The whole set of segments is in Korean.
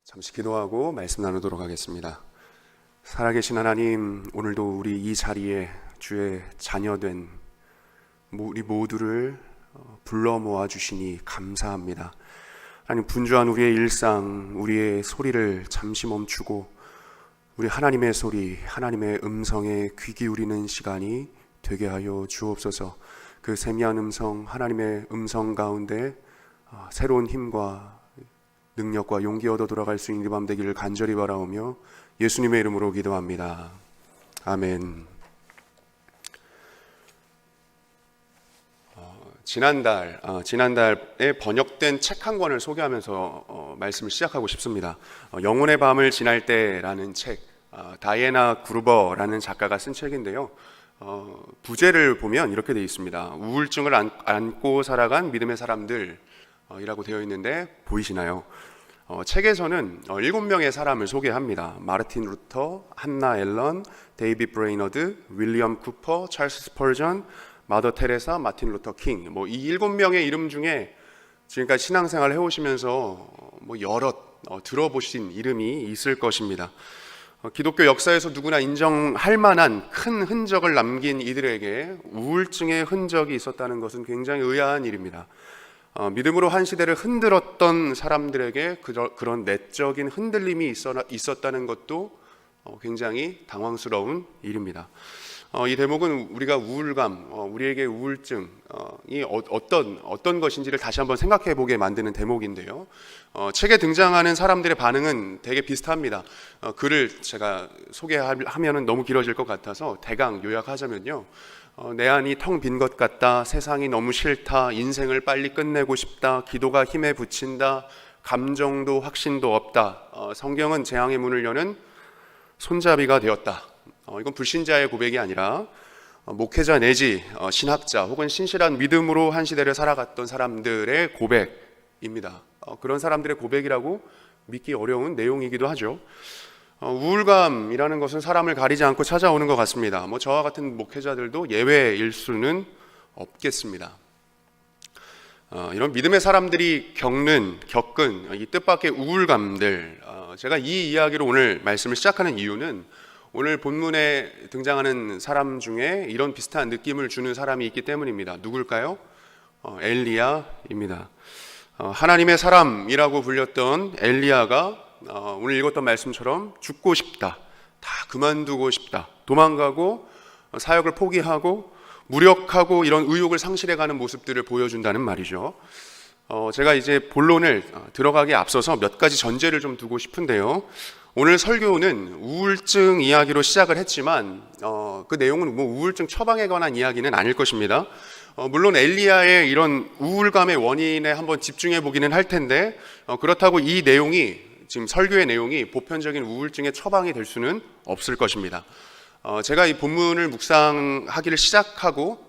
잠시 기도하고 말씀 나누도록 하겠습니다. 살아계신 하나님, 오늘도 우리 이 자리에 주의 자녀된 우리 모두를 불러 모아주시니 감사합니다. 하나님, 분주한 우리의 일상, 우리의 소리를 잠시 멈추고 우리 하나님의 소리, 하나님의 음성에 귀 기울이는 시간이 되게 하여 주옵소서. 그 세미한 음성, 하나님의 음성 가운데 새로운 힘과 능력과 용기 얻어 돌아갈 수 있는 이 밤 되기를 간절히 바라오며 예수님의 이름으로 기도합니다. 아멘. 지난달에 번역된 책 한 권을 소개하면서 말씀을 시작하고 싶습니다. 영혼의 밤을 지날 때라는 책, 다이애나 그루버라는 작가가 쓴 책인데요. 부제를 보면 이렇게 되어 있습니다. 우울증을 안고 살아간 믿음의 사람들이라고 되어 있는데 보이시나요? 책에서는 7명의 사람을 소개합니다. 마르틴 루터, 한나 앨런, 데이빗 브레이너드, 윌리엄 쿠퍼, 찰스 스펄전, 마더 테레사, 마틴 루터 킹. 이 7명의 이름 중에 지금까지 신앙생활을 해오시면서 여럿 들어보신 이름이 있을 것입니다. 기독교 역사에서 누구나 인정할 만한 큰 흔적을 남긴 이들에게 우울증의 흔적이 있었다는 것은 굉장히 의아한 일입니다. 믿음으로 한 시대를 흔들었던 사람들에게 그런 내적인 흔들림이 있었다는 것도 굉장히 당황스러운 일입니다. 이 대목은 우리가 우울감, 우리에게 우울증이 어떤 것인지를 다시 한번 생각해 보게 만드는 대목인데요. 책에 등장하는 사람들의 반응은 되게 비슷합니다. 글을 제가 소개하면 너무 길어질 것 같아서 대강 요약하자면요. 내 안이 텅 빈 것 같다, 세상이 너무 싫다, 인생을 빨리 끝내고 싶다, 기도가 힘에 부친다, 감정도 확신도 없다, 성경은 재앙의 문을 여는 손잡이가 되었다. 이건 불신자의 고백이 아니라 목회자 내지 신학자 혹은 신실한 믿음으로 한 시대를 살아갔던 사람들의 고백입니다. 그런 사람들의 고백이라고 믿기 어려운 내용이기도 하죠. 우울감이라는 것은 사람을 가리지 않고 찾아오는 것 같습니다. 저와 같은 목회자들도 예외일 수는 없겠습니다. 이런 믿음의 사람들이 겪은 이 뜻밖의 우울감들, 제가 이 이야기로 오늘 말씀을 시작하는 이유는 오늘 본문에 등장하는 사람 중에 이런 비슷한 느낌을 주는 사람이 있기 때문입니다. 누굴까요? 엘리야입니다. 하나님의 사람이라고 불렸던 엘리야가 오늘 읽었던 말씀처럼 죽고 싶다, 다 그만두고 싶다, 도망가고 사역을 포기하고 무력하고 이런 의욕을 상실해가는 모습들을 보여준다는 말이죠. 제가 이제 본론을 들어가기에 앞서서 몇 가지 전제를 좀 두고 싶은데요. 오늘 설교는 우울증 이야기로 시작을 했지만 그 내용은 우울증 처방에 관한 이야기는 아닐 것입니다. 물론 엘리야의 이런 우울감의 원인에 한번 집중해 보기는 할 텐데 그렇다고 이 내용이 지금 설교의 내용이 보편적인 우울증의 처방이 될 수는 없을 것입니다. 제가 이 본문을 묵상하기를 시작하고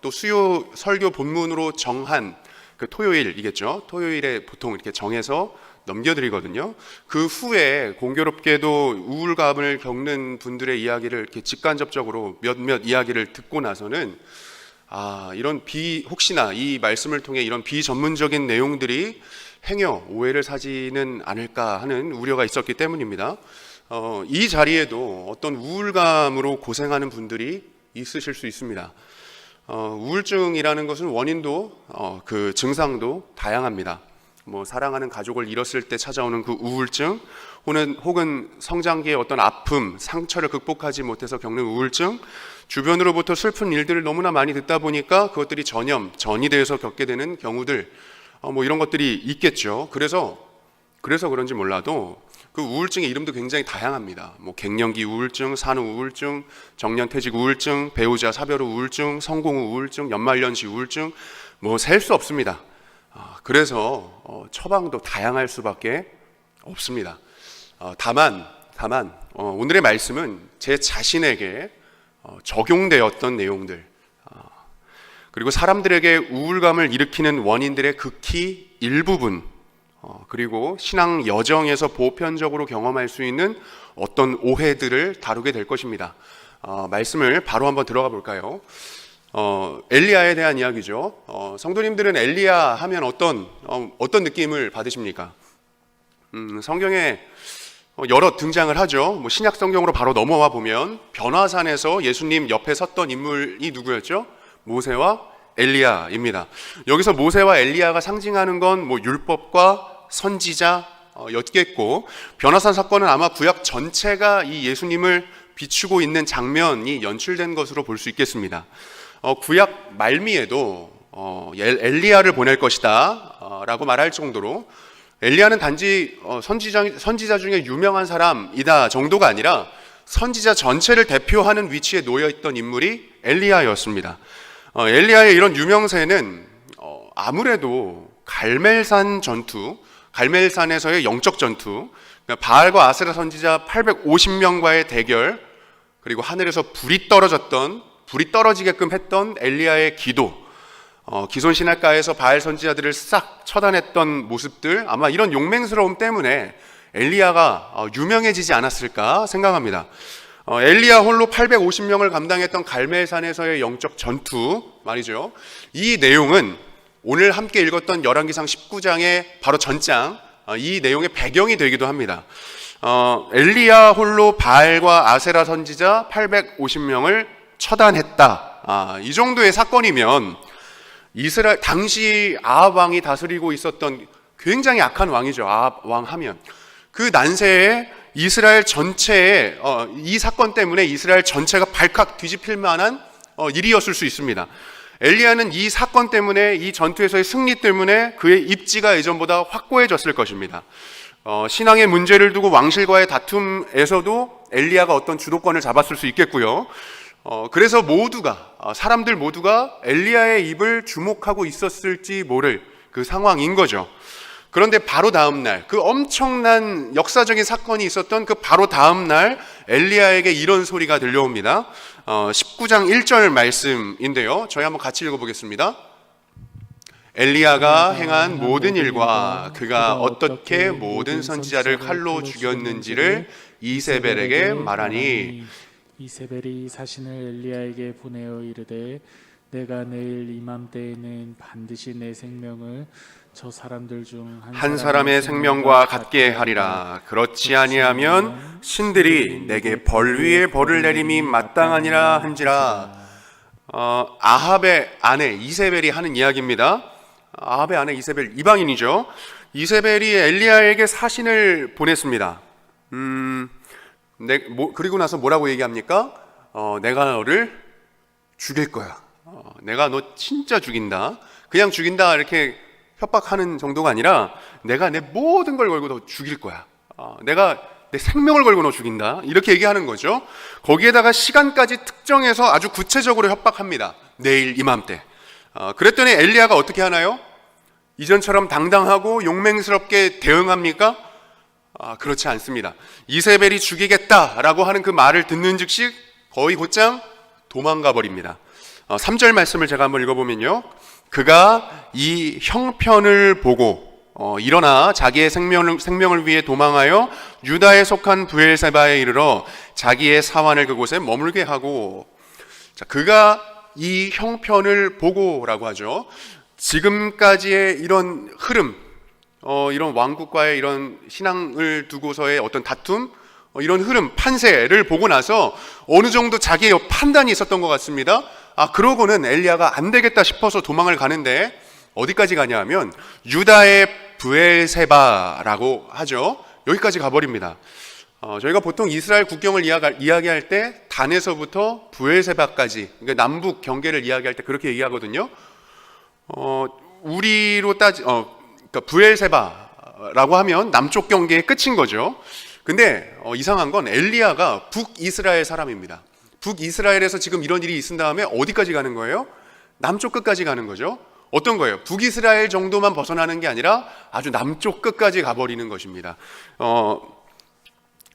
또 수요 설교 본문으로 정한 그 토요일이겠죠. 토요일에 보통 이렇게 정해서 넘겨드리거든요. 그 후에 공교롭게도 우울감을 겪는 분들의 이야기를 이렇게 직간접적으로 몇몇 이야기를 듣고 나서는 혹시나 이 말씀을 통해 이런 비전문적인 내용들이 행여 오해를 사지는 않을까 하는 우려가 있었기 때문입니다. 이 자리에도 어떤 우울감으로 고생하는 분들이 있으실 수 있습니다. 우울증이라는 것은 원인도 그 증상도 다양합니다. 사랑하는 가족을 잃었을 때 찾아오는 그 우울증, 혹은 성장기의 어떤 아픔, 상처를 극복하지 못해서 겪는 우울증, 주변으로부터 슬픈 일들을 너무나 많이 듣다 보니까 그것들이 전이 되어서 겪게 되는 경우들, 이런 것들이 있겠죠. 그래서 그런지 몰라도 그 우울증의 이름도 굉장히 다양합니다. 갱년기 우울증, 산후 우울증, 정년퇴직 우울증, 배우자 사별 후 우울증, 성공 후 우울증, 연말연시 우울증, 셀 수 없습니다. 그래서 처방도 다양할 수밖에 없습니다. 다만 오늘의 말씀은 제 자신에게 적용되었던 내용들, 그리고 사람들에게 우울감을 일으키는 원인들의 극히 일부분, 그리고 신앙 여정에서 보편적으로 경험할 수 있는 어떤 오해들을 다루게 될 것입니다. 말씀을 바로 한번 들어가 볼까요? 엘리야에 대한 이야기죠. 성도님들은 엘리야 하면 어떤 느낌을 받으십니까? 성경에 여러 등장을 하죠. 뭐 신약 성경으로 바로 넘어와 보면 변화산에서 예수님 옆에 섰던 인물이 누구였죠? 모세와 엘리야입니다. 여기서 모세와 엘리야가 상징하는 건 뭐 율법과 선지자 였겠고, 변화산 사건은 아마 구약 전체가 이 예수님을 비추고 있는 장면이 연출된 것으로 볼 수 있겠습니다. 구약 말미에도 엘리야를 보낼 것이다 라고 말할 정도로 엘리야는 단지 선지자 중에 유명한 사람이다 정도가 아니라 선지자 전체를 대표하는 위치에 놓여있던 인물이 엘리야였습니다. 엘리야의 이런 유명세는 아무래도 갈멜산 전투, 갈멜산에서의 영적 전투, 그러니까 바알과 아세라 선지자 850명과의 대결, 그리고 하늘에서 불이 떨어지게끔 했던 엘리야의 기도, 기손 신학가에서 바알 선지자들을 싹 처단했던 모습들, 아마 이런 용맹스러움 때문에 엘리야가 유명해지지 않았을까 생각합니다. 엘리야 홀로 850명을 감당했던 갈멜산에서의 영적 전투 말이죠. 이 내용은 오늘 함께 읽었던 열왕기상 19장의 바로 전장, 이 내용의 배경이 되기도 합니다. 엘리야 홀로 바알과 아세라 선지자 850명을 처단했다. 이 정도의 사건이면 이스라엘 당시 아합 왕이 다스리고 있었던 굉장히 악한 왕이죠. 아합 왕 하면 그 난세에 이스라엘 전체에 이 사건 때문에 이스라엘 전체가 발칵 뒤집힐 만한 일이었을 수 있습니다. 엘리야는 이 사건 때문에, 이 전투에서의 승리 때문에 그의 입지가 예전보다 확고해졌을 것입니다. 신앙의 문제를 두고 왕실과의 다툼에서도 엘리야가 어떤 주도권을 잡았을 수 있겠고요. 그래서 사람들 모두가 엘리야의 입을 주목하고 있었을지 모를 그 상황인 거죠. 그런데 바로 다음 날, 그 엄청난 역사적인 사건이 있었던 그 바로 다음 날 엘리야에게 이런 소리가 들려옵니다. 19장 1절 말씀인데요. 저희 한번 같이 읽어보겠습니다. 엘리야가 행한 모든 일과 그가 어떻게 모든 선지자를 칼로 죽였는지를 이세벨에게 말하니, 이세벨이 사신을 엘리야에게 보내어 이르되 내가 내일 이맘때에는 반드시 내 생명을 저 사람들 중 한 사람의 생명과 같게 하리라. 그렇지 아니하면 신들이 내게 벌 위에 벌을 내림이 마땅하니라 한지라. 아합의 아내 이세벨이 하는 이야기입니다. 아합의 아내 이세벨, 이방인이죠. 이세벨이 엘리야에게 사신을 보냈습니다. 그리고 나서 뭐라고 얘기합니까? 내가 너를 죽일 거야. 내가 너 진짜 죽인다. 그냥 죽인다 이렇게 협박하는 정도가 아니라 내가 내 모든 걸 걸고 너 죽일 거야. 내가 내 생명을 걸고 너 죽인다. 이렇게 얘기하는 거죠. 거기에다가 시간까지 특정해서 아주 구체적으로 협박합니다. 내일 이맘때. 그랬더니 엘리야가 어떻게 하나요? 이전처럼 당당하고 용맹스럽게 대응합니까? 그렇지 않습니다. 이세벨이 죽이겠다라고 하는 그 말을 듣는 즉시 거의 곧장 도망가 버립니다. 3절 말씀을 제가 한번 읽어보면요. 그가 이 형편을 보고 일어나 자기의 생명을 위해 도망하여 유다에 속한 브엘세바에 이르러 자기의 사환을 그곳에 머물게 하고, 자, 그가 이 형편을 보고라고 하죠. 지금까지의 이런 흐름, 이런 왕국과의 이런 신앙을 두고서의 어떤 다툼, 이런 흐름, 판세를 보고 나서 어느 정도 자기의 판단이 있었던 것 같습니다. 그러고는 엘리야가 안 되겠다 싶어서 도망을 가는데 어디까지 가냐 하면 유다의 브엘세바라고 하죠. 여기까지 가버립니다. 저희가 보통 이스라엘 국경을 이야기할 때 단에서부터 브엘세바까지, 그러니까 남북 경계를 이야기할 때 그렇게 얘기하거든요. 우리로 그러니까 브엘세바라고 하면 남쪽 경계의 끝인 거죠. 근데 이상한 건 엘리야가 북이스라엘 사람입니다. 북이스라엘에서 지금 이런 일이 있은 다음에 어디까지 가는 거예요? 남쪽 끝까지 가는 거죠. 어떤 거예요? 북이스라엘 정도만 벗어나는 게 아니라 아주 남쪽 끝까지 가버리는 것입니다.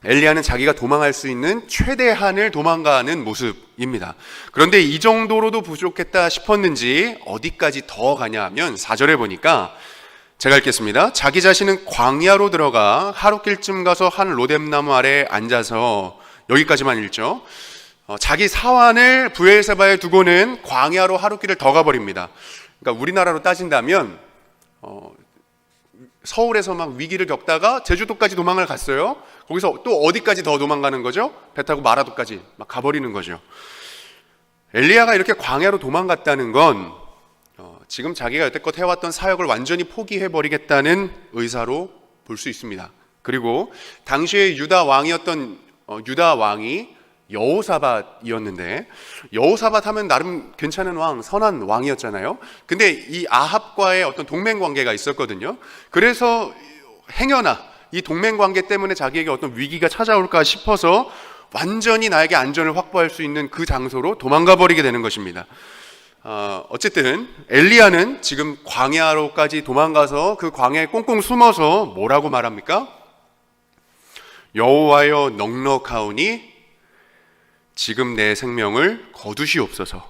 엘리야는 자기가 도망할 수 있는 최대한을 도망가는 모습입니다. 그런데 이 정도로도 부족했다 싶었는지 어디까지 더 가냐 하면 4절에 보니까, 제가 읽겠습니다. 자기 자신은 광야로 들어가 하룻길쯤 가서 한 로뎀나무 아래 앉아서, 여기까지만 읽죠. 자기 사환을 브엘세바에 두고는 광야로 하룻길을 더 가버립니다. 그러니까 우리나라로 따진다면 서울에서 막 위기를 겪다가 제주도까지 도망을 갔어요. 거기서 또 어디까지 더 도망가는 거죠? 배 타고 마라도까지 막 가버리는 거죠. 엘리야가 이렇게 광야로 도망갔다는 건 지금 자기가 여태껏 해왔던 사역을 완전히 포기해버리겠다는 의사로 볼 수 있습니다. 그리고 당시에 유다 왕이었던 유다 왕이 여호사밧이었는데, 여호사밧 하면 나름 괜찮은 왕, 선한 왕이었잖아요. 근데 이 아합과의 어떤 동맹 관계가 있었거든요. 그래서 행여나 이 동맹 관계 때문에 자기에게 어떤 위기가 찾아올까 싶어서 완전히 나에게 안전을 확보할 수 있는 그 장소로 도망가 버리게 되는 것입니다. 어쨌든 엘리야는 지금 광야로까지 도망가서 그 광야에 꽁꽁 숨어서 뭐라고 말합니까? 여호와여 넉넉하오니 지금 내 생명을 거두시옵소서.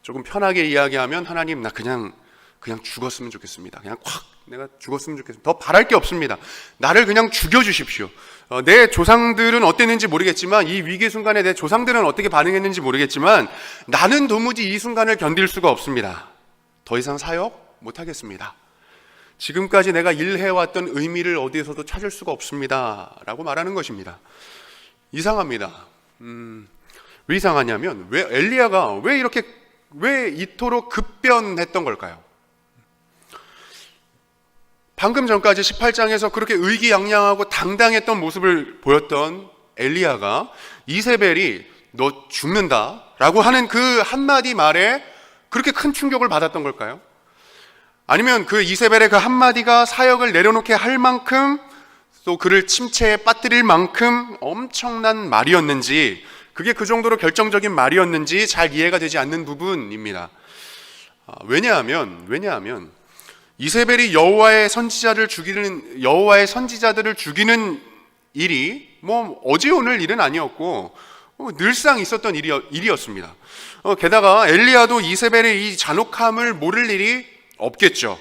조금 편하게 이야기하면, 하나님 나 그냥 죽었으면 좋겠습니다. 그냥 확 내가 죽었으면 좋겠습니다. 더 바랄 게 없습니다. 나를 그냥 죽여주십시오. 내 조상들은 어땠는지 모르겠지만, 이 위기 순간에 내 조상들은 어떻게 반응했는지 모르겠지만, 나는 도무지 이 순간을 견딜 수가 없습니다. 더 이상 사역 못하겠습니다. 지금까지 내가 일해왔던 의미를 어디에서도 찾을 수가 없습니다 라고 말하는 것입니다. 이상합니다. 왜 이상하냐면, 왜 엘리야가 왜 이토록 급변했던 걸까요? 방금 전까지 18장에서 그렇게 의기양양하고 당당했던 모습을 보였던 엘리야가 이세벨이 너 죽는다 라고 하는 그 한마디 말에 그렇게 큰 충격을 받았던 걸까요? 아니면 그 이세벨의 그 한마디가 사역을 내려놓게 할 만큼, 또 그를 침체에 빠뜨릴 만큼 엄청난 말이었는지, 그게 그 정도로 결정적인 말이었는지 잘 이해가 되지 않는 부분입니다. 왜냐하면 이세벨이 여호와의 선지자들을 죽이는 일이 뭐 어제 오늘 일은 아니었고 늘상 있었던 일이었습니다. 게다가 엘리야도 이세벨의 이 잔혹함을 모를 일이 없겠죠.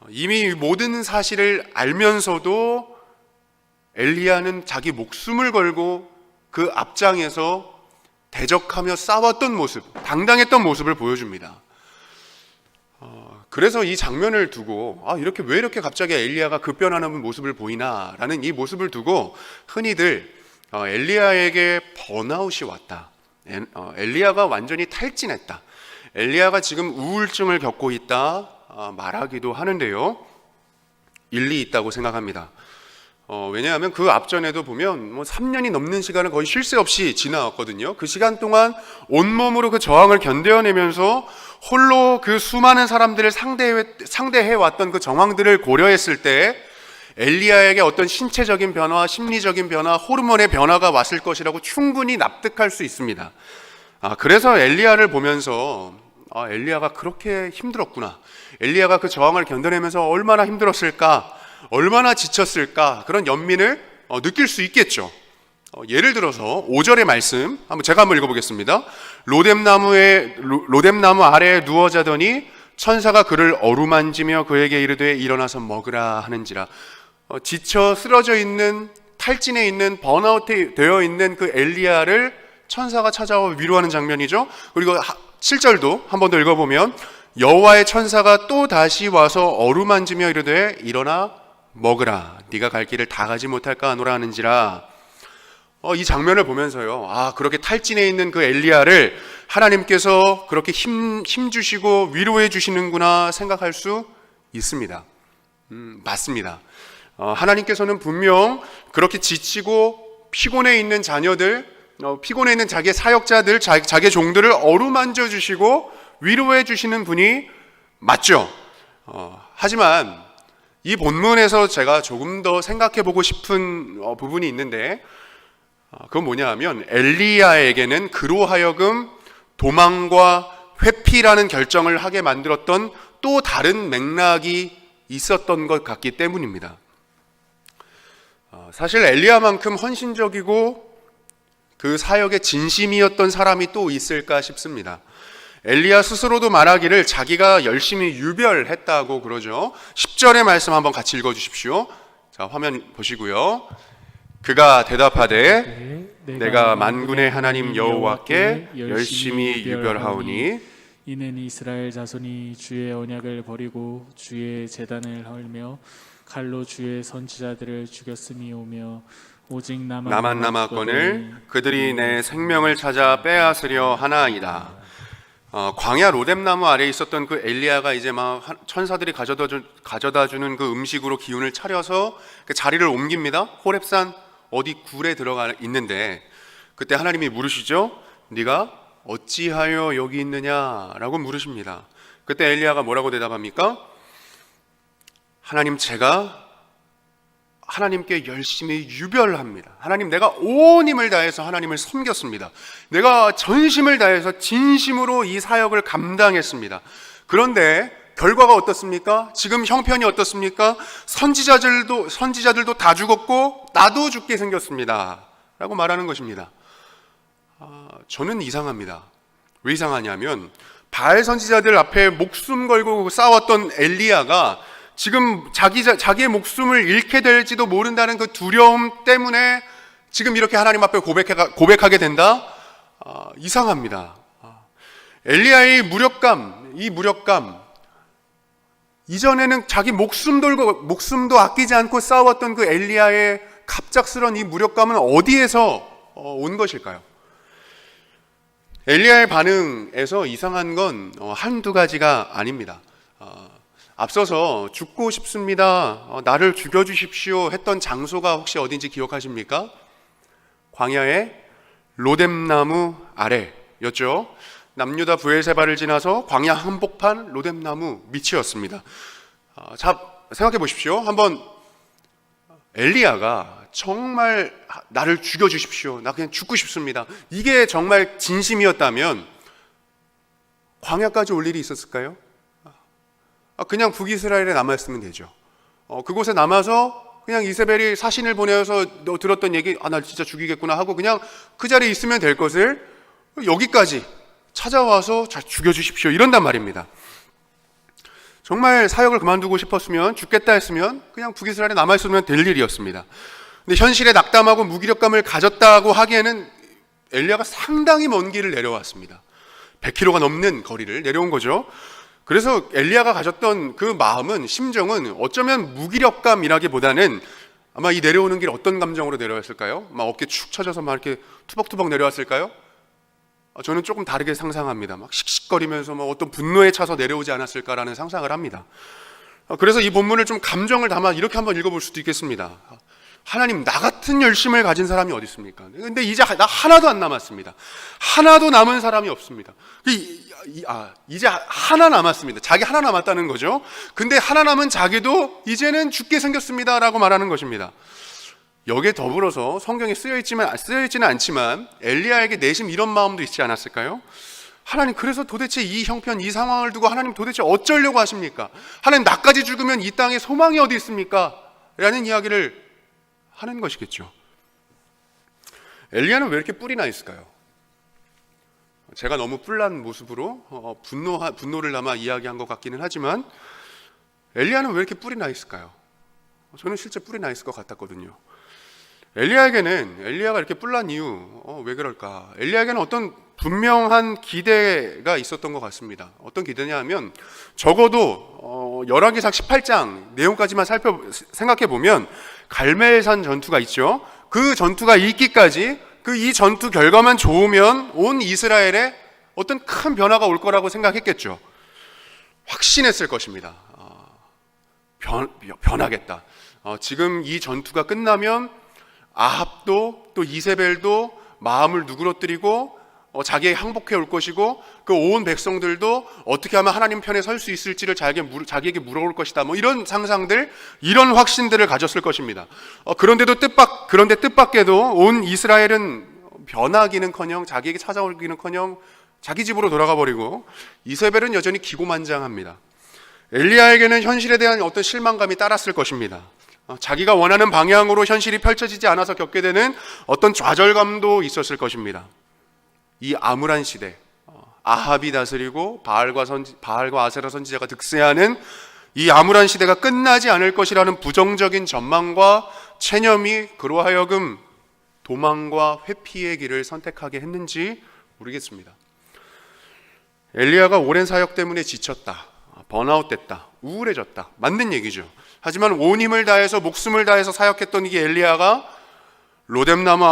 이미 모든 사실을 알면서도 엘리야는 자기 목숨을 걸고 그 앞장에서 대적하며 싸웠던 모습, 당당했던 모습을 보여줍니다. 그래서 이 장면을 두고 왜 이렇게 갑자기 엘리야가 급변하는 모습을 보이나라는 이 모습을 두고 흔히들 엘리야에게 번아웃이 왔다, 엘리야가 완전히 탈진했다, 엘리야가 지금 우울증을 겪고 있다 말하기도 하는데요. 일리 있다고 생각합니다. 왜냐하면 그 앞전에도 보면 3년이 넘는 시간을 거의 쉴 새 없이 지나왔거든요. 그 시간 동안 온몸으로 그 저항을 견뎌내면서 홀로 그 수많은 사람들을 상대해왔던 그 정황들을 고려했을 때 엘리야에게 어떤 신체적인 변화, 심리적인 변화, 호르몬의 변화가 왔을 것이라고 충분히 납득할 수 있습니다. 그래서 엘리야를 보면서 엘리야가 그렇게 힘들었구나, 엘리야가 그 저항을 견뎌내면서 얼마나 힘들었을까, 얼마나 지쳤을까, 그런 연민을 느낄 수 있겠죠. 예를 들어서 5절의 말씀 제가 한번 읽어보겠습니다. 로뎀나무 아래에 누워 자더니 천사가 그를 어루만지며 그에게 이르되 일어나서 먹으라 하는지라. 지쳐 쓰러져 있는, 탈진해 있는, 번아웃 되어 있는 그 엘리야를 천사가 찾아와 위로하는 장면이죠. 그리고 7절도 한 번 더 읽어보면 여호와의 천사가 또 다시 와서 어루만지며 이르되 일어나 먹으라, 네가 갈 길을 다 가지 못할까 하노라 하는지라. 이 장면을 보면서요, 그렇게 탈진해 있는 그 엘리야를 하나님께서 그렇게 힘 주시고 위로해 주시는구나 생각할 수 있습니다. 맞습니다. 하나님께서는 분명 그렇게 지치고 피곤해 있는 자녀들, 피곤해 있는 자기의 사역자들, 자기의 종들을 어루만져 주시고 위로해 주시는 분이 맞죠. 하지만 이 본문에서 제가 조금 더 생각해 보고 싶은 부분이 있는데, 그건 뭐냐 하면 엘리야에게는 그로 하여금 도망과 회피라는 결정을 하게 만들었던 또 다른 맥락이 있었던 것 같기 때문입니다. 사실 엘리야만큼 헌신적이고 그 사역에 진심이었던 사람이 또 있을까 싶습니다. 엘리야 스스로도 말하기를 자기가 열심히 유별했다고 그러죠. 10절의 말씀 한번 같이 읽어주십시오. 자, 화면 보시고요. 그가 대답하되 내가 만군의 하나님 여호와께 열심히 유별하오니 이는 이스라엘 자손이 주의 언약을 버리고 주의 제단을 헐며 칼로 주의 선지자들을 죽였음이오며 오직 나만 남았거늘 그들이 내 생명을 찾아 빼앗으려 하나이다. 광야 로뎀나무 아래에 있었던 그 엘리야가 이제 막 천사들이 가져다 주는 그 음식으로 기운을 차려서 그 자리를 옮깁니다. 호렙산 어디 굴에 들어가 있는데 그때 하나님이 물으시죠. 네가 어찌하여 여기 있느냐라고 물으십니다. 그때 엘리야가 뭐라고 대답합니까? 하나님, 제가 하나님께 열심히 유별합니다. 하나님, 내가 온 힘을 다해서 하나님을 섬겼습니다. 내가 전심을 다해서 진심으로 이 사역을 감당했습니다. 그런데 결과가 어떻습니까? 지금 형편이 어떻습니까? 선지자들도 다 죽었고 나도 죽게 생겼습니다 라고 말하는 것입니다. 저는 이상합니다. 왜 이상하냐면 바알 선지자들 앞에 목숨 걸고 싸웠던 엘리야가 지금 자기의 목숨을 잃게 될지도 모른다는 그 두려움 때문에 지금 이렇게 하나님 앞에 고백하게 된다? 이상합니다. 엘리야의 이 무력감, 이전에는 자기 목숨도 아끼지 않고 싸웠던 그 엘리야의 갑작스런 이 무력감은 어디에서 온 것일까요? 엘리야의 반응에서 이상한 건 한두 가지가 아닙니다. 앞서서 죽고 싶습니다. 나를 죽여주십시오 했던 장소가 혹시 어딘지 기억하십니까? 광야의 로뎀나무 아래였죠. 남유다 브엘세바를 지나서 광야 한복판 로뎀나무 밑이었습니다. 자, 생각해 보십시오. 한번 엘리야가 정말 나를 죽여주십시오. 나 그냥 죽고 싶습니다. 이게 정말 진심이었다면 광야까지 올 일이 있었을까요? 그냥 북이스라엘에 남아있으면 되죠. 그곳에 남아서 그냥 이세벨이 사신을 보내서 너 들었던 얘기, 나 진짜 죽이겠구나 하고 그냥 그 자리에 있으면 될 것을 여기까지 찾아와서 죽여주십시오 이런단 말입니다. 정말 사역을 그만두고 싶었으면, 죽겠다 했으면 그냥 북이스라엘에 남아있으면 될 일이었습니다. 근데 현실에 낙담하고 무기력감을 가졌다고 하기에는 엘리야가 상당히 먼 길을 내려왔습니다. 100km가 넘는 거리를 내려온 거죠. 그래서 엘리야가 가졌던 그 마음은, 심정은 어쩌면 무기력감이라기보다는 아마 이 내려오는 길 어떤 감정으로 내려왔을까요? 막 어깨 축 처져서 막 이렇게 투벅투벅 내려왔을까요? 저는 조금 다르게 상상합니다. 막 씩씩거리면서 막 어떤 분노에 차서 내려오지 않았을까라는 상상을 합니다. 그래서 이 본문을 좀 감정을 담아 이렇게 한번 읽어볼 수도 있겠습니다. 하나님, 나 같은 열심을 가진 사람이 어디 있습니까? 근데 이제 나 하나도 안 남았습니다. 하나도 남은 사람이 없습니다. 이제 하나 남았습니다. 자기 하나 남았다는 거죠. 근데 하나 남은 자기도 이제는 죽게 생겼습니다 라고 말하는 것입니다. 여기에 더불어서 성경에 쓰여있지는 않지만 엘리야에게 내심 이런 마음도 있지 않았을까요? 하나님, 그래서 도대체 이 형편, 이 상황을 두고 하나님 도대체 어쩌려고 하십니까? 하나님, 나까지 죽으면 이 땅에 소망이 어디 있습니까? 라는 이야기를 하는 것이겠죠. 엘리야는 왜 이렇게 뿔이 나 있을까요? 제가 너무 뿔난 모습으로 분노를 담아 이야기한 것 같기는 하지만 엘리야는 왜 이렇게 뿔이 나 있을까요? 저는 실제 뿔이 나 있을 것 같았거든요. 엘리야가 이렇게 뿔난 이유, 왜 그럴까? 엘리야에게는 어떤 분명한 기대가 있었던 것 같습니다. 어떤 기대냐 하면 적어도 열왕기상 18장 내용까지만 생각해 보면 갈멜산 전투가 있죠. 그 전투가 있기까지 이 전투 결과만 좋으면 온 이스라엘에 어떤 큰 변화가 올 거라고 생각했겠죠. 확신했을 것입니다. 변하겠다. 지금 이 전투가 끝나면 아합도 또 이세벨도 마음을 누그러뜨리고 자기에게 항복해 올 것이고 그 온 백성들도 어떻게 하면 하나님 편에 설 수 있을지를 자기에게 물어볼 것이다. 이런 상상들, 이런 확신들을 가졌을 것입니다. 그런데 뜻밖에도 온 이스라엘은 변하기는커녕 자기에게 찾아오기는커녕 자기 집으로 돌아가 버리고 이세벨은 여전히 기고만장합니다. 엘리야에게는 현실에 대한 어떤 실망감이 따랐을 것입니다. 자기가 원하는 방향으로 현실이 펼쳐지지 않아서 겪게 되는 어떤 좌절감도 있었을 것입니다. 이 암울한 시대, 아합이 다스리고 바알과 아세라 선지자가 득세하는 이 암울한 시대가 끝나지 않을 것이라는 부정적인 전망과 체념이 그로 하여금 도망과 회피의 길을 선택하게 했는지 모르겠습니다. 엘리야가 오랜 사역 때문에 지쳤다, 번아웃됐다, 우울해졌다, 맞는 얘기죠. 하지만 온 힘을 다해서 목숨을 다해서 사역했던 이 엘리야가 로뎀나무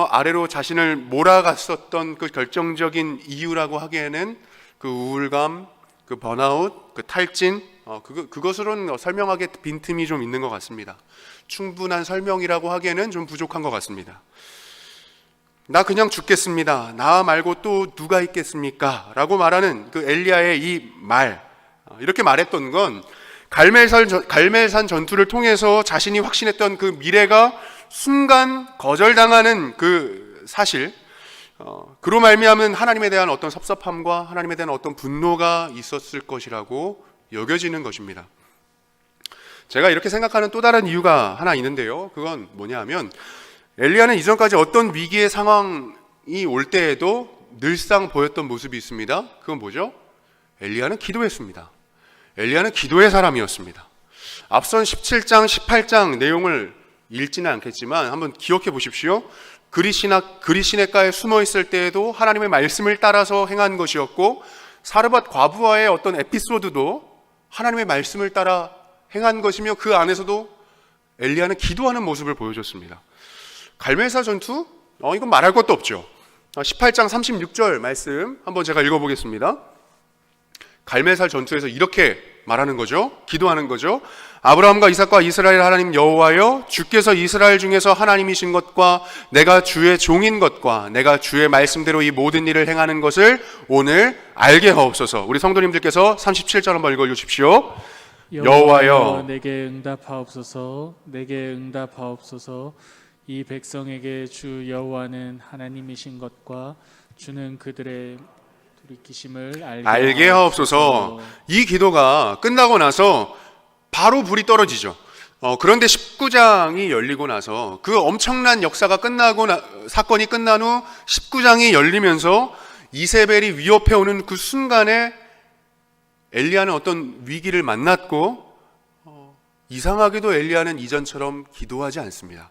아래로 자신을 몰아갔었던 그 결정적인 이유라고 하기에는 그 우울감, 그 번아웃, 그 탈진, 그것으로는 설명하기에 빈틈이 좀 있는 것 같습니다. 충분한 설명이라고 하기에는 좀 부족한 것 같습니다. 나 그냥 죽겠습니다. 나 말고 또 누가 있겠습니까? 라고 말하는 그 엘리야의 이 말, 이렇게 말했던 건 갈멜산 전투를 통해서 자신이 확신했던 그 미래가 순간 거절당하는 그 사실, 그로 말미암은 하나님에 대한 어떤 섭섭함과 하나님에 대한 어떤 분노가 있었을 것이라고 여겨지는 것입니다. 제가 이렇게 생각하는 또 다른 이유가 하나 있는데요. 그건 뭐냐 하면 엘리야는 이전까지 어떤 위기의 상황이 올 때에도 늘상 보였던 모습이 있습니다. 그건 뭐죠? 엘리야는 기도했습니다. 엘리야는 기도의 사람이었습니다. 앞선 17장, 18장 내용을 읽지는 않겠지만 한번 기억해 보십시오. 그리 시냇가에 숨어 있을 때에도 하나님의 말씀을 따라서 행한 것이었고, 사르밧 과부와의 어떤 에피소드도 하나님의 말씀을 따라 행한 것이며, 그 안에서도 엘리야는 기도하는 모습을 보여줬습니다. 갈멜산 전투? 이건 말할 것도 없죠. 18장 36절 말씀 한번 제가 읽어보겠습니다. 갈멜산 전투에서 이렇게 말하는 거죠. 기도하는 거죠. 아브라함과 이삭과 이스라엘 하나님 여호와여, 주께서 이스라엘 중에서 하나님이신 것과 내가 주의 종인 것과 내가 주의 말씀대로 이 모든 일을 행하는 것을 오늘 알게 하옵소서. 우리 성도님들께서 37절 한번 읽어주십시오. 여호와여, 내게 응답하옵소서. 내게 응답하옵소서. 이 백성에게 주 여호와는 하나님이신 것과 주는 그들의 돌이키심을 알게 하옵소서. 이 기도가 끝나고 나서 바로 불이 떨어지죠. 그런데 19장이 열리고 나서 그 엄청난 역사가 사건이 끝난 후 19장이 열리면서 이세벨이 위협해 오는 그 순간에 엘리야는 어떤 위기를 만났고, 이상하게도 엘리야는 이전처럼 기도하지 않습니다.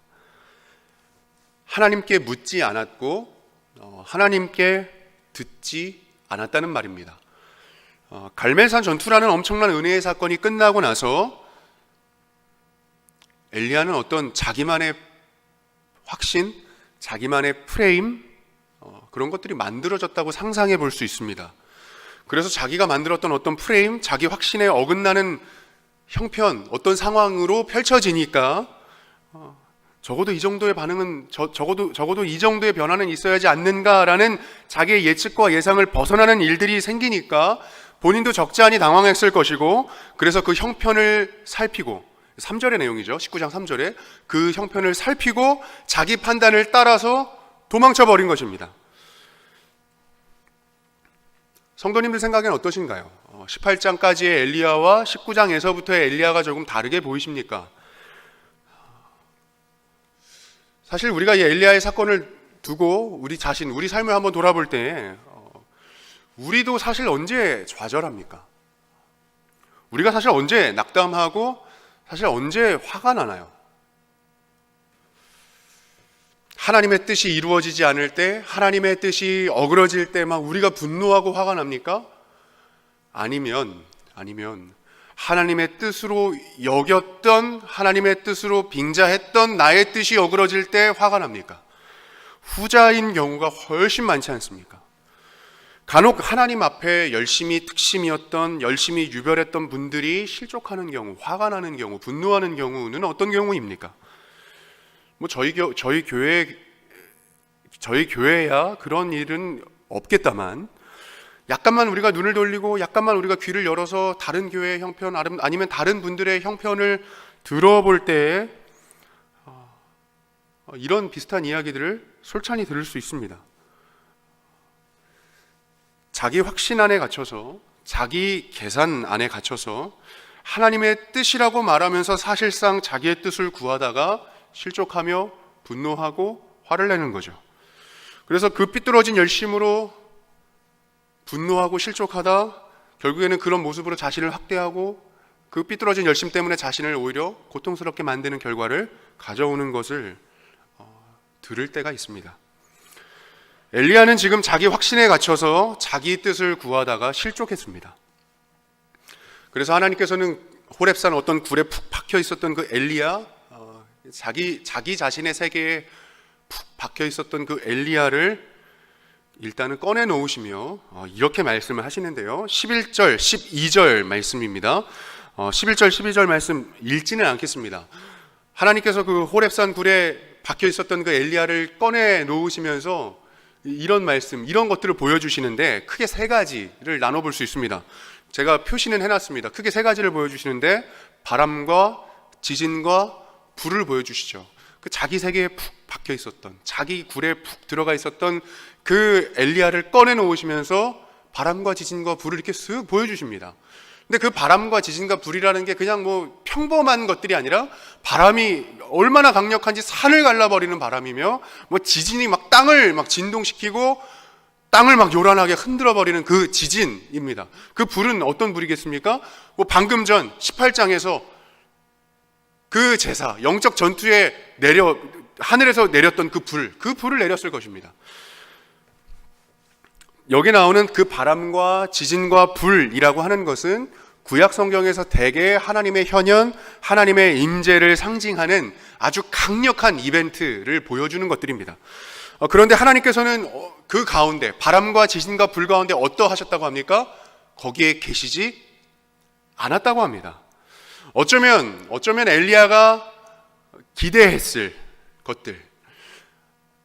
하나님께 묻지 않았고 하나님께 듣지 않았다는 말입니다. 갈멜산 전투라는 엄청난 은혜의 사건이 끝나고 나서 엘리야는 어떤 자기만의 확신, 자기만의 프레임, 그런 것들이 만들어졌다고 상상해 볼 수 있습니다. 그래서 자기가 만들었던 어떤 프레임, 자기 확신에 어긋나는 형편, 어떤 상황으로 펼쳐지니까 적어도 이 정도의 반응은 적어도 이 정도의 변화는 있어야지 않는가라는 자기의 예측과 예상을 벗어나는 일들이 생기니까 본인도 적지 않이 당황했을 것이고, 그래서 그 형편을 살피고, 3절의 내용이죠. 19장 3절에 그 형편을 살피고 자기 판단을 따라서 도망쳐 버린 것입니다. 성도님들 생각엔 어떠신가요? 18장까지의 엘리야와 19장에서부터의 엘리야가 조금 다르게 보이십니까? 사실 우리가 이 엘리야의 사건을 두고 우리 삶을 한번 돌아볼 때 우리도 사실 언제 좌절합니까? 우리가 사실 언제 낙담하고 사실 언제 화가 나나요? 하나님의 뜻이 이루어지지 않을 때, 하나님의 뜻이 어그러질 때 막 우리가 분노하고 화가 납니까? 아니면 하나님의 뜻으로 여겼던, 하나님의 뜻으로 빙자했던 나의 뜻이 어그러질 때 화가 납니까? 후자인 경우가 훨씬 많지 않습니까? 간혹 하나님 앞에 열심히 특심이었던, 열심히 유별했던 분들이 실족하는 경우, 화가 나는 경우, 분노하는 경우는 어떤 경우입니까? 저희 교회야 그런 일은 없겠다만, 약간만 우리가 눈을 돌리고 약간만 우리가 귀를 열어서 다른 교회의 형편 아니면 다른 분들의 형편을 들어볼 때 이런 비슷한 이야기들을 솔찬히 들을 수 있습니다. 자기 확신 안에 갇혀서, 자기 계산 안에 갇혀서 하나님의 뜻이라고 말하면서 사실상 자기의 뜻을 구하다가 실족하며 분노하고 화를 내는 거죠. 그래서 그 삐뚤어진 열심으로 분노하고 실족하다 결국에는 그런 모습으로 자신을 학대하고 그 삐뚤어진 열심 때문에 자신을 오히려 고통스럽게 만드는 결과를 가져오는 것을 들을 때가 있습니다. 엘리야는 지금 자기 확신에 갇혀서 자기 뜻을 구하다가 실족했습니다. 그래서 하나님께서는 호렙산 어떤 굴에 푹 박혀 있었던 그 엘리야, 자기 자신의 세계에 푹 박혀 있었던 그 엘리야를 일단은 꺼내 놓으시며 이렇게 말씀을 하시는데요. 11절, 12절 말씀입니다. 11절, 12절 말씀 읽지는 않겠습니다. 하나님께서 그 호렙산 굴에 박혀 있었던 그 엘리야를 꺼내 놓으시면서 이런 말씀, 이런 것들을 보여주시는데 크게 세 가지를 나눠볼 수 있습니다. 제가 표시는 해놨습니다. 크게 세 가지를 보여주시는데 바람과 지진과 불을 보여주시죠. 그 자기 세계에 푹 박혀 있었던, 자기 굴에 푹 들어가 있었던 그 엘리야를 꺼내 놓으시면서 바람과 지진과 불을 이렇게 쓱 보여주십니다. 근데 그 바람과 지진과 불이라는 게 그냥 뭐 평범한 것들이 아니라 바람이 얼마나 강력한지 산을 갈라버리는 바람이며 뭐 지진이 막 땅을 막 진동시키고 땅을 막 요란하게 흔들어버리는 그 지진입니다. 그 불은 어떤 불이겠습니까? 뭐 방금 전 18장에서 그 제사, 영적 전투에 하늘에서 내렸던 그 불을 내렸을 것입니다. 여기 나오는 그 바람과 지진과 불이라고 하는 것은 구약 성경에서 대개 하나님의 현현, 하나님의 임재를 상징하는 아주 강력한 이벤트를 보여주는 것들입니다. 그런데 하나님께서는 그 가운데 바람과 지진과 불 가운데 어떠하셨다고 합니까? 거기에 계시지 않았다고 합니다. 어쩌면 엘리야가 기대했을 것들,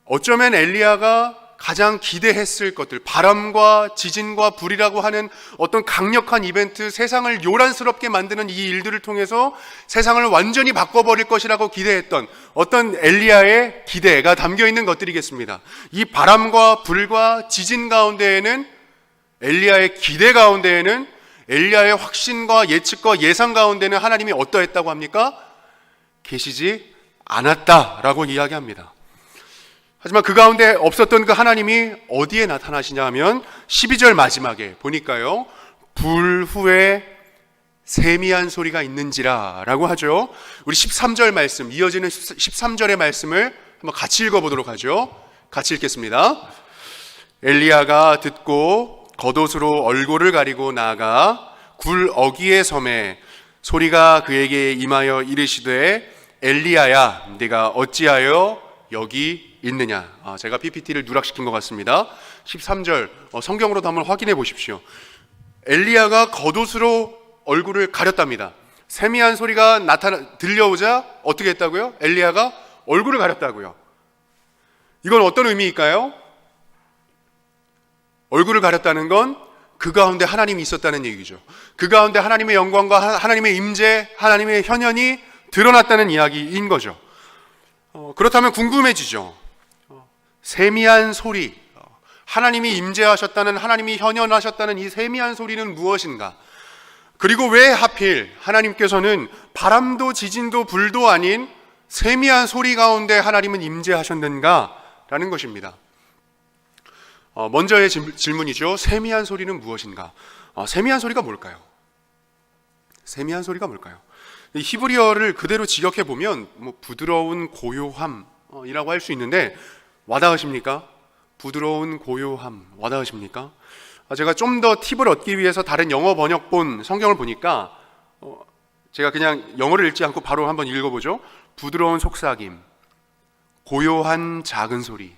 어쩌면 엘리야가 가장 기대했을 것들, 바람과 지진과 불이라고 하는 어떤 강력한 이벤트, 세상을 요란스럽게 만드는 이 일들을 통해서 세상을 완전히 바꿔버릴 것이라고 기대했던 어떤 엘리야의 기대가 담겨 있는 것들이겠습니다. 이 바람과 불과 지진 가운데에는, 엘리야의 기대 가운데에는, 엘리야의 확신과 예측과 예상 가운데는 하나님이 어떠했다고 합니까? 계시지 않았다라고 이야기합니다. 하지만 그 가운데 없었던 그 하나님이 어디에 나타나시냐 하면 12절 마지막에 보니까요, 불 후에 세미한 소리가 있는지라 라고 하죠. 우리 13절 말씀, 이어지는 13절의 말씀을 한번 같이 읽어보도록 하죠. 같이 읽겠습니다. 엘리야가 듣고 겉옷으로 얼굴을 가리고 나아가 굴 어귀에 섬에 소리가 그에게 임하여 이르시되 엘리야야 네가 어찌하여 여기 있느냐. 제가 PPT를 누락시킨 것 같습니다. 13절 성경으로도 한번 확인해 보십시오. 엘리야가 겉옷으로 얼굴을 가렸답니다. 세미한 소리가 들려오자 어떻게 했다고요? 엘리야가 얼굴을 가렸다고요. 이건 어떤 의미일까요? 얼굴을 가렸다는 건 그 가운데 하나님이 있었다는 얘기죠. 그 가운데 하나님의 영광과 하나님의 임재, 하나님의 현현이 드러났다는 이야기인 거죠. 그렇다면 궁금해지죠. 세미한 소리, 하나님이 임재하셨다는, 하나님이 현현하셨다는 이 세미한 소리는 무엇인가? 그리고 왜 하필 하나님께서는 바람도 지진도 불도 아닌 세미한 소리 가운데 하나님은 임재하셨는가? 라는 것입니다. 먼저의 질문이죠. 세미한 소리는 무엇인가? 세미한 소리가 뭘까요? 세미한 소리가 뭘까요? 히브리어를 그대로 직역해 보면 부드러운 고요함이라고 할 수 있는데 와닿으십니까? 부드러운 고요함 와닿으십니까? 제가 좀 더 팁을 얻기 위해서 다른 영어 번역본 성경을 보니까 제가 그냥 영어를 읽지 않고 바로 한번 읽어보죠. 부드러운 속삭임, 고요한 작은 소리.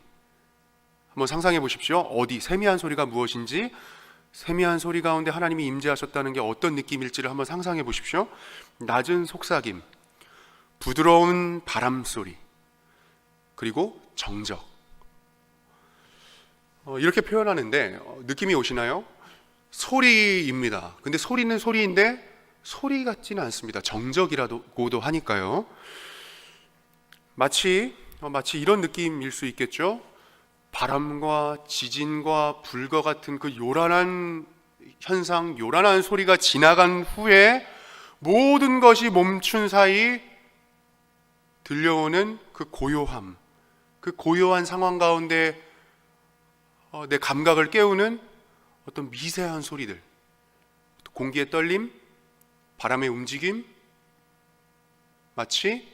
한번 상상해 보십시오. 어디 세미한 소리가 무엇인지, 세미한 소리 가운데 하나님이 임재하셨다는 게 어떤 느낌일지를 한번 상상해 보십시오. 낮은 속삭임, 부드러운 바람소리, 그리고 정적. 이렇게 표현하는데 느낌이 오시나요? 소리입니다. 근데 소리는 소리인데 소리 같지는 않습니다. 정적이라고도 하니까요. 마치 이런 느낌일 수 있겠죠. 바람과 지진과 불과 같은 그 요란한 현상, 요란한 소리가 지나간 후에 모든 것이 멈춘 사이 들려오는 그 고요함, 그 고요한 상황 가운데 내 감각을 깨우는 어떤 미세한 소리들, 공기의 떨림, 바람의 움직임, 마치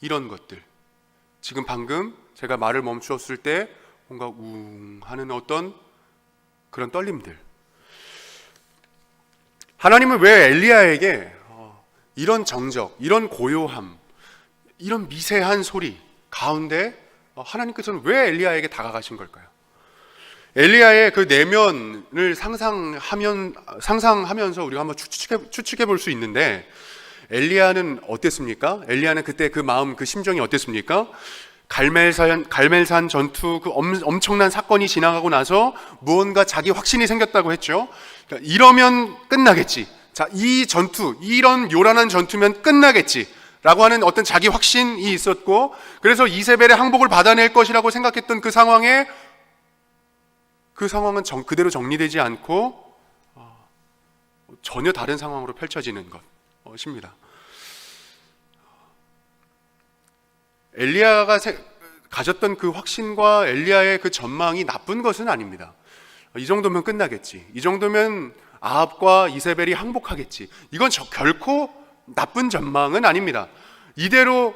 이런 것들, 지금 방금 제가 말을 멈추었을 때 뭔가 웅 하는 어떤 그런 떨림들. 하나님은 왜 엘리야에게 이런 정적, 이런 고요함, 이런 미세한 소리 가운데 하나님께서는 왜 엘리야에게 다가가신 걸까요? 엘리야의 그 내면을 상상하면서 우리가 한번 추측해 볼 수 있는데, 엘리야는 어땠습니까? 엘리야는 그때 그 마음, 그 심정이 어땠습니까? 갈멜산 전투, 그 엄청난 사건이 지나가고 나서 무언가 자기 확신이 생겼다고 했죠. 그러니까 이러면 끝나겠지. 자, 이 전투, 이런 요란한 전투면 끝나겠지. 라고 하는 어떤 자기 확신이 있었고, 그래서 이세벨의 항복을 받아낼 것이라고 생각했던 그 상황에, 그 상황은 그대로 정리되지 않고 전혀 다른 상황으로 펼쳐지는 것입니다. 엘리야가 가졌던 그 확신과 엘리야의 그 전망이 나쁜 것은 아닙니다. 이 정도면 끝나겠지. 이 정도면 아합과 이세벨이 항복하겠지. 이건 결코 나쁜 전망은 아닙니다. 이대로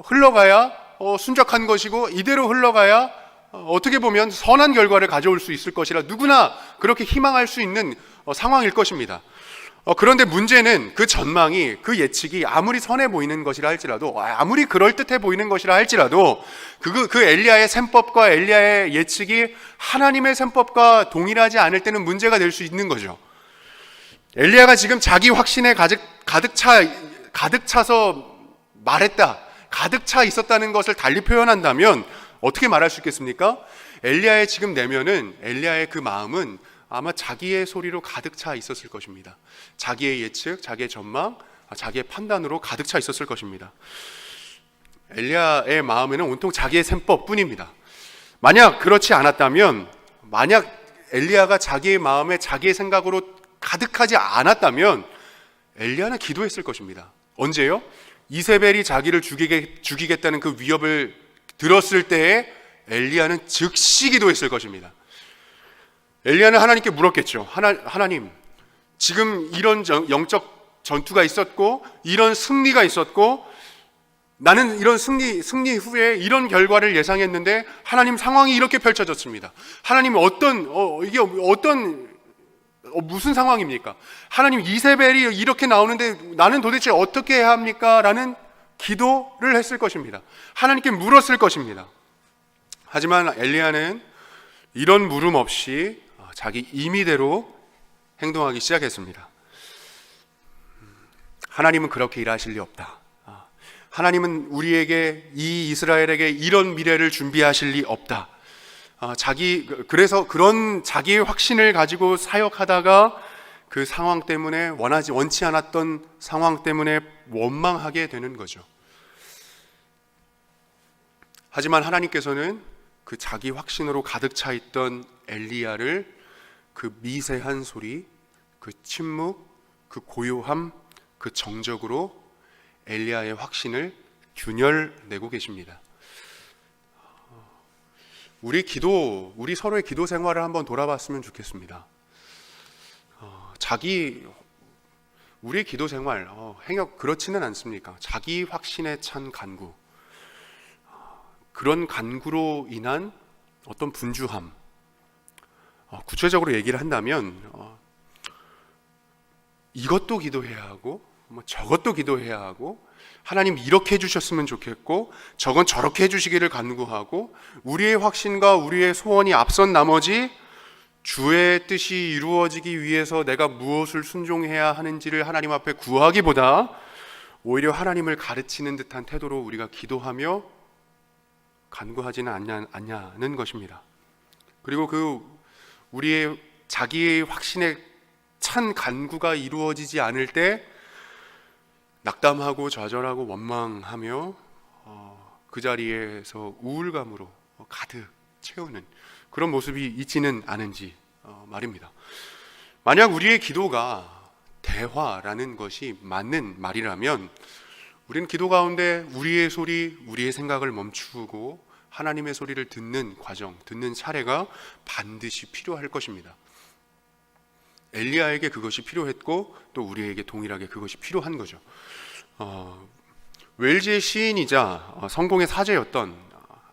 흘러가야 순적한 것이고, 이대로 흘러가야 어떻게 보면 선한 결과를 가져올 수 있을 것이라 누구나 그렇게 희망할 수 있는 상황일 것입니다. 그런데 문제는 그 전망이, 그 예측이 아무리 선해 보이는 것이라 할지라도, 아무리 그럴듯해 보이는 것이라 할지라도 그 엘리야의 셈법과 엘리야의 예측이 하나님의 셈법과 동일하지 않을 때는 문제가 될 수 있는 거죠. 엘리야가 지금 자기 확신에 가득 차서 말했다, 가득 차 있었다는 것을 달리 표현한다면 어떻게 말할 수 있겠습니까? 엘리야의 지금 내면은, 엘리야의 그 마음은 아마 자기의 소리로 가득 차 있었을 것입니다. 자기의 예측, 자기의 전망, 자기의 판단으로 가득 차 있었을 것입니다. 엘리야의 마음에는 온통 자기의 셈법 뿐입니다. 만약 그렇지 않았다면, 만약 엘리야가 자기의 마음에 자기의 생각으로 가득하지 않았다면 엘리야는 기도했을 것입니다. 언제요? 이세벨이 자기를 죽이겠다는 그 위협을 들었을 때에 엘리야는 즉시 기도했을 것입니다. 엘리야는 하나님께 물었겠죠. 하나님, 지금 이런 영적 전투가 있었고, 이런 승리가 있었고, 나는 이런 승리 후에 이런 결과를 예상했는데 하나님, 상황이 이렇게 펼쳐졌습니다. 하나님, 이게 무슨 상황입니까? 하나님, 이세벨이 이렇게 나오는데 나는 도대체 어떻게 해야 합니까? 라는 기도를 했을 것입니다. 하나님께 물었을 것입니다. 하지만 엘리야는 이런 물음 없이 자기 임의대로 행동하기 시작했습니다. 하나님은 그렇게 일하실 리 없다. 하나님은 우리에게, 이 이스라엘에게 이런 미래를 준비하실 리 없다. 그래서 그런 자기의 확신을 가지고 사역하다가 그 상황 때문에, 원치 않았던 상황 때문에 원망하게 되는 거죠. 하지만 하나님께서는 그 자기 확신으로 가득 차 있던 엘리야를 그 미세한 소리, 그 침묵, 그 고요함, 그 정적으로 엘리야의 확신을 균열내고 계십니다. 우리 서로의 기도 생활을 한번 돌아봤으면 좋겠습니다. 우리의 기도 생활, 행역 그렇지는 않습니까? 자기 확신에 찬 간구, 그런 간구로 인한 어떤 분주함, 구체적으로 얘기를 한다면 이것도 기도해야 하고, 저것도 기도해야 하고, 하나님 이렇게 해주셨으면 좋겠고, 저건 저렇게 해주시기를 간구하고, 우리의 확신과 우리의 소원이 앞선 나머지 주의 뜻이 이루어지기 위해서 내가 무엇을 순종해야 하는지를 하나님 앞에 구하기보다 오히려 하나님을 가르치는 듯한 태도로 우리가 기도하며 간구하지는 않냐는 것입니다. 그리고 우리의 자기의 확신에 찬 간구가 이루어지지 않을 때 낙담하고 좌절하고 원망하며 그 자리에서 우울감으로 가득 채우는 그런 모습이 있지는 않은지 말입니다. 만약 우리의 기도가 대화라는 것이 맞는 말이라면 우리는 기도 가운데 우리의 소리, 우리의 생각을 멈추고 하나님의 소리를 듣는 과정, 듣는 차례가 반드시 필요할 것입니다. 엘리야에게 그것이 필요했고 또 우리에게 동일하게 그것이 필요한 거죠. 웰즈의 시인이자 성공의 사제였던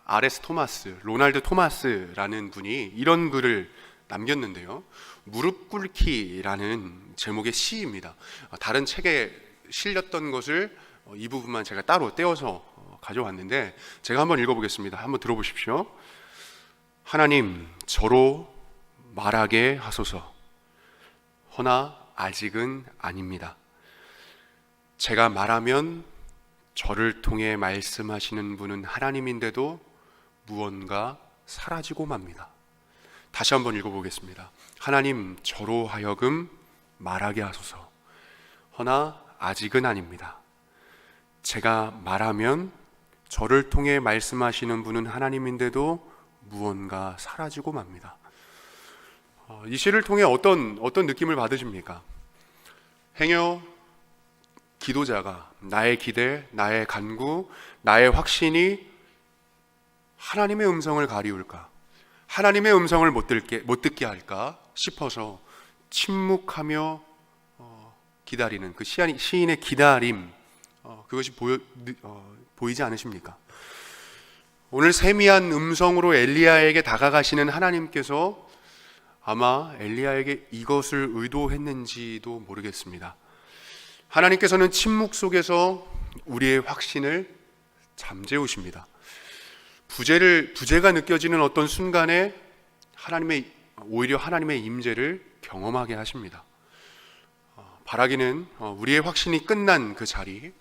RS 토마스, 로날드 토마스라는 분이 이런 글을 남겼는데요. 무릎 꿇기라는 제목의 시입니다. 다른 책에 실렸던 것을 이 부분만 제가 따로 떼어서 가져왔는데 제가 한번 읽어보겠습니다. 한번 들어보십시오. 하나님, 저로 말하게 하소서. 허나 아직은 아닙니다. 제가 말하면 저를 통해 말씀하시는 분은 하나님인데도 무언가 사라지고 맙니다. 다시 한번 읽어보겠습니다. 하나님, 저로 하여금 말하게 하소서. 허나 아직은 아닙니다. 제가 말하면 저를 통해 말씀하시는 분은 하나님인데도 무언가 사라지고 맙니다. 이 시를 통해 어떤 느낌을 받으십니까? 행여 기도자가 나의 기대, 나의 간구, 나의 확신이 하나님의 음성을 가리울까? 하나님의 음성을 못 듣게 할까 싶어서 침묵하며 기다리는 그 시인의 기다림, 그것이 보이지 않으십니까? 오늘 세미한 음성으로 엘리야에게 다가가시는 하나님께서 아마 엘리야에게 이것을 의도했는지도 모르겠습니다. 하나님께서는 침묵 속에서 우리의 확신을 잠재우십니다. 부재가 느껴지는 어떤 순간에 오히려 하나님의 임재를 경험하게 하십니다. 바라기는 우리의 확신이 끝난 그 자리,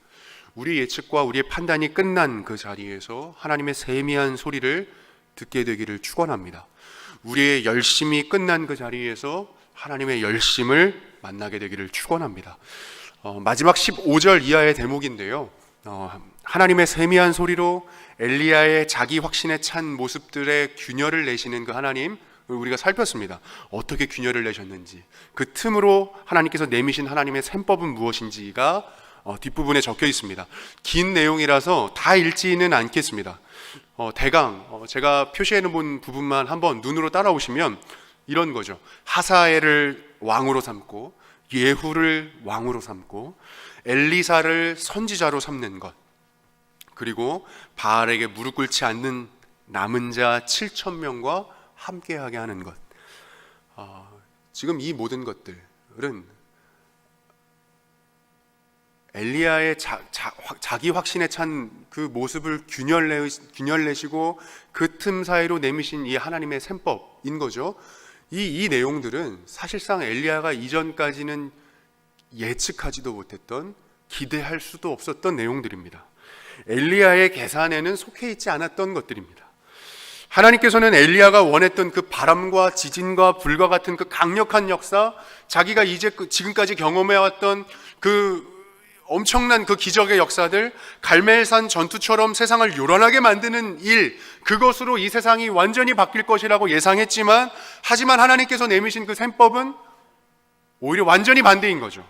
우리 예측과 우리의 판단이 끝난 그 자리에서 하나님의 세미한 소리를 듣게 되기를 축원합니다. 우리의 열심이 끝난 그 자리에서 하나님의 열심을 만나게 되기를 축원합니다. 마지막 15절 이하의 대목인데요. 하나님의 세미한 소리로 엘리야의 자기 확신에 찬 모습들의 균열을 내시는 그 하나님, 우리가 살폈습니다. 어떻게 균열을 내셨는지, 그 틈으로 하나님께서 내미신 하나님의 셈법은 무엇인지가 뒷부분에 적혀 있습니다. 긴 내용이라서 다 읽지는 않겠습니다. 대강 제가 표시해 놓은 부분만 한번 눈으로 따라오시면 이런 거죠. 하사엘을 왕으로 삼고 예후를 왕으로 삼고 엘리사를 선지자로 삼는 것, 그리고 바알에게 무릎 꿇지 않는 남은 자 7,000명과 함께하게 하는 것. 지금 이 모든 것들은 엘리야의 자기 확신에 찬 그 모습을 균열내시고 그 틈 사이로 내미신 이 하나님의 셈법인 거죠. 이 내용들은 사실상 엘리야가 이전까지는 예측하지도 못했던, 기대할 수도 없었던 내용들입니다. 엘리야의 계산에는 속해 있지 않았던 것들입니다. 하나님께서는 엘리야가 원했던 그 바람과 지진과 불과 같은 그 강력한 역사, 자기가 지금까지 경험해왔던 그 엄청난 그 기적의 역사들, 갈멜산 전투처럼 세상을 요란하게 만드는 일, 그것으로 이 세상이 완전히 바뀔 것이라고 예상했지만, 하지만 하나님께서 내미신 그 셈법은 오히려 완전히 반대인 거죠.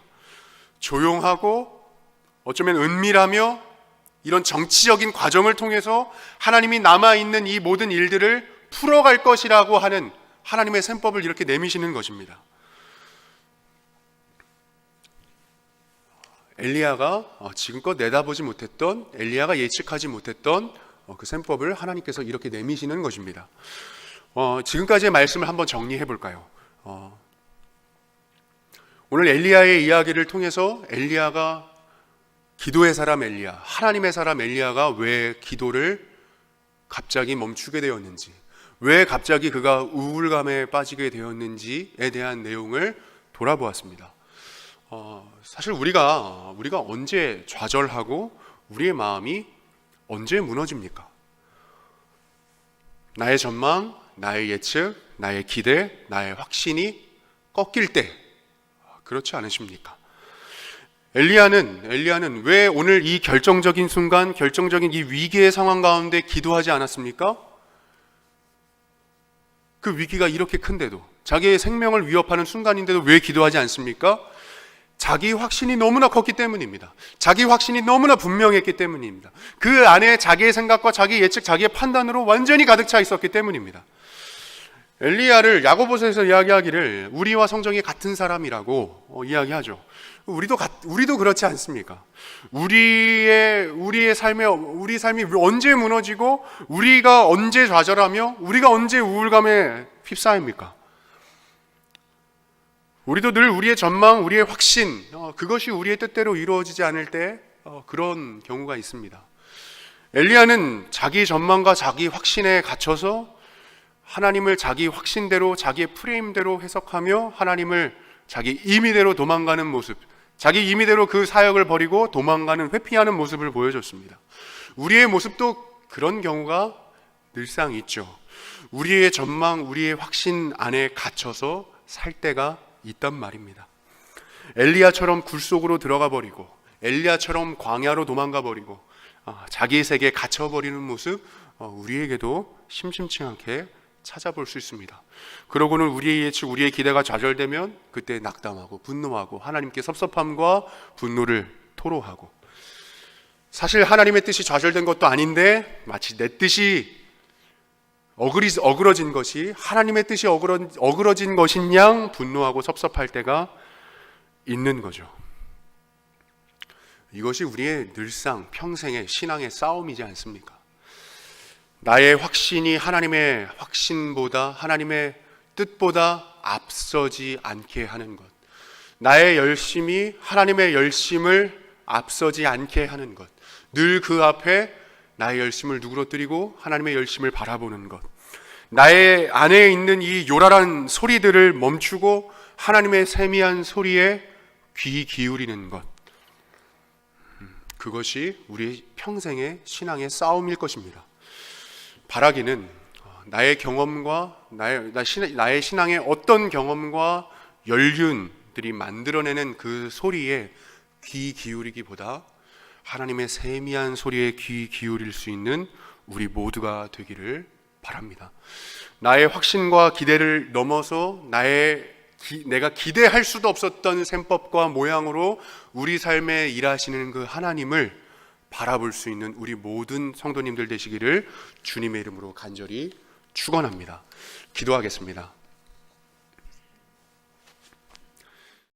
조용하고 어쩌면 은밀하며 이런 정치적인 과정을 통해서 하나님이 남아있는 이 모든 일들을 풀어갈 것이라고 하는 하나님의 셈법을 이렇게 내미시는 것입니다. 엘리야가 지금껏 내다보지 못했던, 엘리야가 예측하지 못했던 그 셈법을 하나님께서 이렇게 내미시는 것입니다. 지금까지의 말씀을 한번 정리해 볼까요? 오늘 엘리야의 이야기를 통해서 엘리야가, 기도의 사람 엘리야, 하나님의 사람 엘리야가 왜 기도를 갑자기 멈추게 되었는지, 왜 갑자기 그가 우울감에 빠지게 되었는지에 대한 내용을 돌아보았습니다. 사실 우리가 언제 좌절하고 우리의 마음이 언제 무너집니까? 나의 전망, 나의 예측, 나의 기대, 나의 확신이 꺾일 때, 그렇지 않으십니까? 엘리야는 왜 오늘 이 결정적인 순간, 결정적인 이 위기의 상황 가운데 기도하지 않았습니까? 그 위기가 이렇게 큰데도, 자기의 생명을 위협하는 순간인데도 왜 기도하지 않습니까? 자기 확신이 너무나 컸기 때문입니다. 자기 확신이 너무나 분명했기 때문입니다. 그 안에 자기의 생각과 자기 예측, 자기의 판단으로 완전히 가득 차 있었기 때문입니다. 엘리야를 야고보서에서 이야기하기를 우리와 성정이 같은 사람이라고 이야기하죠. 우리도 그렇지 않습니까? 우리 삶이 언제 무너지고 우리가 언제 좌절하며 우리가 언제 우울감에 휩싸입니까? 우리도 늘 우리의 전망, 우리의 확신, 그것이 우리의 뜻대로 이루어지지 않을 때 그런 경우가 있습니다. 엘리야는 자기 전망과 자기 확신에 갇혀서 하나님을 자기 확신대로 자기의 프레임대로 해석하며 하나님을 자기 임의대로 도망가는 모습, 자기 임의대로 그 사역을 버리고 도망가는, 회피하는 모습을 보여줬습니다. 우리의 모습도 그런 경우가 늘상 있죠. 우리의 전망, 우리의 확신 안에 갇혀서 살 때가 있단 말입니다. 엘리야처럼 굴 속으로 들어가 버리고 엘리야처럼 광야로 도망가 버리고 자기의 세계에 갇혀버리는 모습, 우리에게도 심심치 않게 찾아볼 수 있습니다. 그러고는 우리의 예측, 우리의 기대가 좌절되면 그때 낙담하고 분노하고 하나님께 섭섭함과 분노를 토로하고, 사실 하나님의 뜻이 좌절된 것도 아닌데 마치 내 뜻이 어그러진 것이 하나님의 뜻이 어그러진 것인 양 분노하고 섭섭할 때가 있는 거죠. 이것이 우리의 늘상 평생의 신앙의 싸움이지 않습니까? 나의 확신이 하나님의 확신보다, 하나님의 뜻보다 앞서지 않게 하는 것, 나의 열심이 하나님의 열심을 앞서지 않게 하는 것, 늘 그 앞에 나의 열심을 누그러뜨리고 하나님의 열심을 바라보는 것, 나의 안에 있는 이 요란한 소리들을 멈추고 하나님의 세미한 소리에 귀 기울이는 것, 그것이 우리 평생의 신앙의 싸움일 것입니다. 바라기는 나의 경험과 나의 신앙의 어떤 경험과 연륜들이 만들어내는 그 소리에 귀 기울이기보다 하나님의 세미한 소리에 귀 기울일 수 있는 우리 모두가 되기를 바랍니다. 나의 확신과 기대를 넘어서 내가 기대할 수도 없었던 셈법과 모양으로 우리 삶에 일하시는 그 하나님을 바라볼 수 있는 우리 모든 성도님들 되시기를 주님의 이름으로 간절히 축원합니다. 기도하겠습니다.